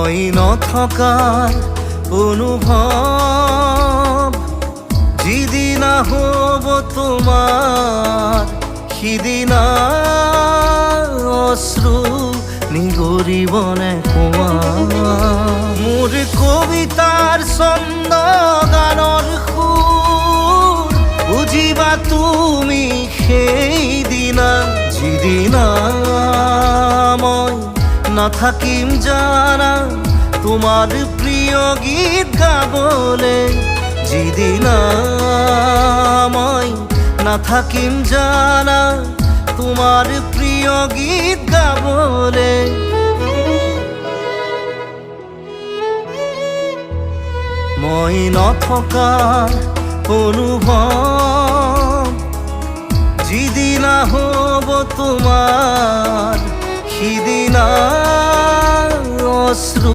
মই নথকাৰ অনুভৱ যিদিনা হ'ব তোমাৰ সিদিনা অশ্ৰু নিগৰিবনে কোৱা মোৰ কবিতাৰ ছন্দ গানৰ সুৰ বুজিবা তুমি সেইদিনা যিদিনা মই নাথাকিম জানা তোমাৰ প্ৰিয় গীত গাবলে যিদিনা মই নাথাকিম জানা তোমাৰ প্ৰিয় গীত গাবলে মই নথকাৰ অনুভৱ যিদিনা হ'ব তোমাৰ সিদিনা অশ্ৰু